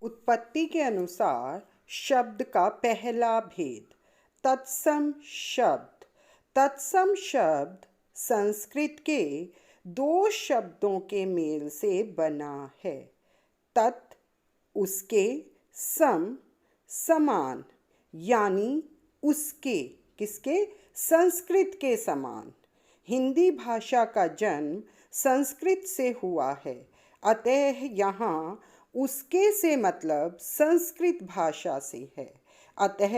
उत्पत्ति के अनुसार शब्द का पहला भेद। तत्सम शब्द। तत्सम शब्द संस्कृत के दो शब्दों के मेल से बना है। तत् उसके, सम समान, यानी उसके, किसके? संस्कृत के समान। हिंदी भाषा का जन्म संस्कृत से हुआ है, अतः यहाँ उसके से मतलब संस्कृत भाषा से है। अतः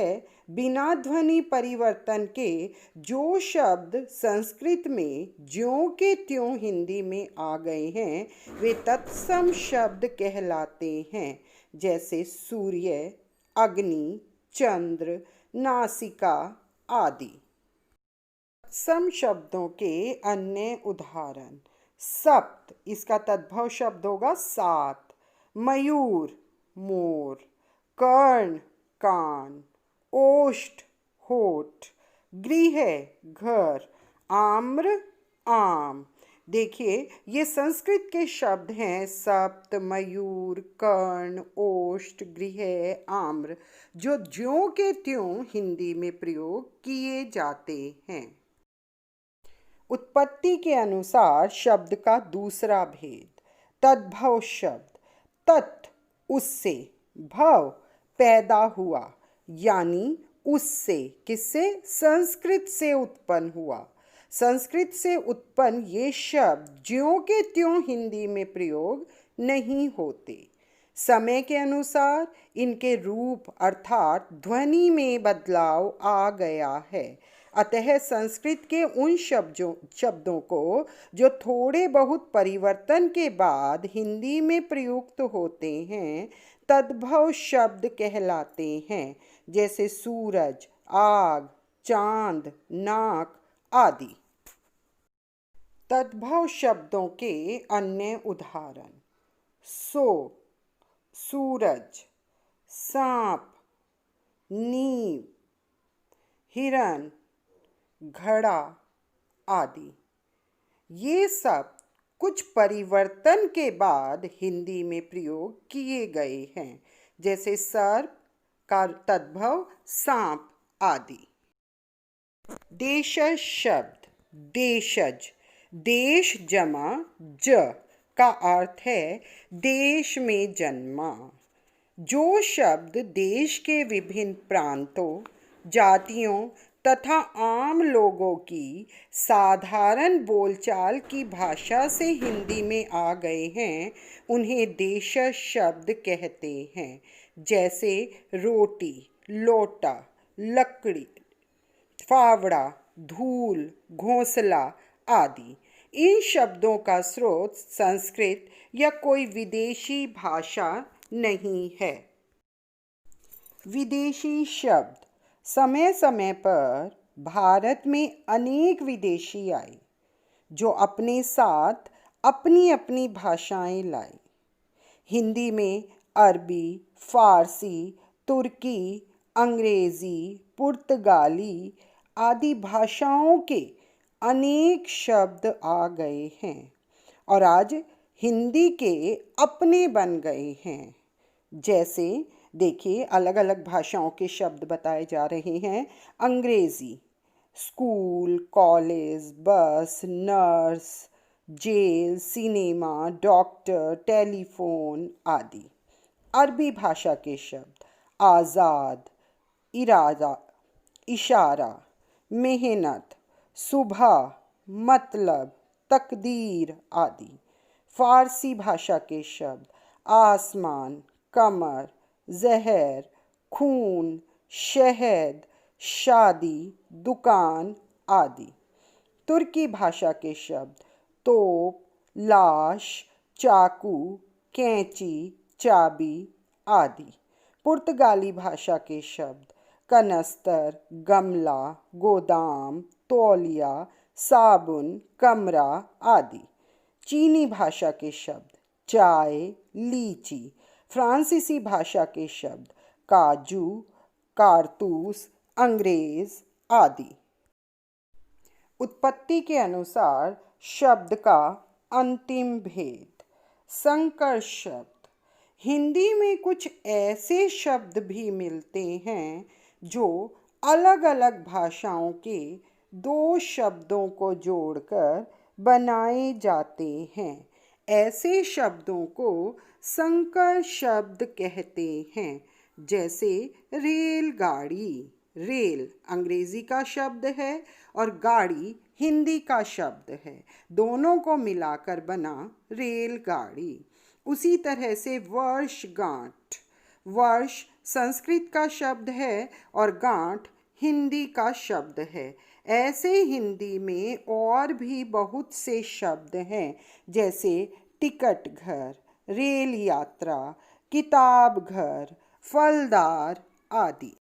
बिना ध्वनि परिवर्तन के जो शब्द संस्कृत में ज्यों के त्यों हिंदी में आ गए हैं वे तत्सम शब्द कहलाते हैं, जैसे सूर्य, अग्नि, चंद्र, नासिका आदि। तत्सम शब्दों के अन्य उदाहरण। सप्त, इसका तद्भव शब्द होगा सात। मयूर मोर, कर्ण कान, ओष्ठ होठ, गृह घर, आम्र आम। देखिए ये संस्कृत के शब्द हैं सप्त, मयूर, कर्ण, ओष्ठ, गृह, आम्र, जो ज्यों के त्यों हिंदी में प्रयोग किए जाते हैं। उत्पत्ति के अनुसार शब्द का दूसरा भेद। तद्भव शब्द। तत् उससे, भव पैदा हुआ, यानी उससे, किससे? संस्कृत से उत्पन्न हुआ। संस्कृत से उत्पन्न ये शब्द ज्यों के त्यों हिंदी में प्रयोग नहीं होते। समय के अनुसार इनके रूप अर्थात ध्वनि में बदलाव आ गया है, अतः संस्कृत के उन शब्दों को जो थोड़े बहुत परिवर्तन के बाद हिंदी में प्रयुक्त होते हैं तद्भव शब्द कहलाते हैं, जैसे सूरज, आग, चांद, नाक आदि। तद्भव शब्दों के अन्य उदाहरण। सो, सूरज, सांप, नींव, हिरण, घड़ा आदि। ये सब कुछ परिवर्तन के बाद हिंदी में प्रयोग किए गए हैं, जैसे सर्प का तद्भव सांप आदि। देशज शब्द। देशज, देश जमा ज का अर्थ है देश में जन्मा। जो शब्द देश के विभिन्न प्रांतों, जातियों तथा आम लोगों की साधारण बोलचाल की भाषा से हिंदी में आ गए हैं उन्हें देशज शब्द कहते हैं, जैसे रोटी, लोटा, लकड़ी, फावड़ा, धूल, घोंसला आदि। इन शब्दों का स्रोत संस्कृत या कोई विदेशी भाषा नहीं है। विदेशी शब्द। समय समय पर भारत में अनेक विदेशी आए जो अपने साथ अपनी अपनी भाषाएं लाए। हिंदी में अरबी, फारसी, तुर्की, अंग्रेज़ी, पुर्तगाली आदि भाषाओं के अनेक शब्द आ गए हैं और आज हिंदी के अपने बन गए हैं। जैसे देखिए अलग अलग भाषाओं के शब्द बताए जा रहे हैं। Angrezi, school, college, bus, nurse, jail, cinema, doctor, telephone आदि। अरबी भाषा के शब्द आज़ाद, इरादा, इशारा, मेहनत, सुबह, मतलब, तकदीर आदि। फारसी भाषा के शब्द आसमान, कमर, जहर, खून, शहद, शादी, दुकान आदि। तुर्की भाषा के शब्द तोप, लाश, चाकू, कैंची, चाबी आदि। पुर्तगाली भाषा के शब्द कनस्तर, गमला, गोदाम, तौलिया, साबुन, कमरा आदि। चीनी भाषा के शब्द चाय, लीची। फ्रांसीसी भाषा के शब्द काजू, कारतूस, अंग्रेज आदि। उत्पत्ति के अनुसार शब्द का अंतिम भेद। संकर शब्द। हिंदी में कुछ ऐसे शब्द भी मिलते हैं जो अलग अलग भाषाओं के दो शब्दों को जोड़कर बनाए जाते हैं। ऐसे शब्दों को संकर शब्द कहते हैं, जैसे रेलगाड़ी। रेल अंग्रेजी का शब्द है और गाड़ी हिंदी का शब्द है, दोनों को मिलाकर बना रेलगाड़ी। उसी तरह से वर्षगांठ, वर्ष संस्कृत का शब्द है और गांठ हिंदी का शब्द है। ऐसे हिंदी में और भी बहुत से शब्द हैं, जैसे टिकट घर, रेल यात्रा, किताब घर, फलदार आदि।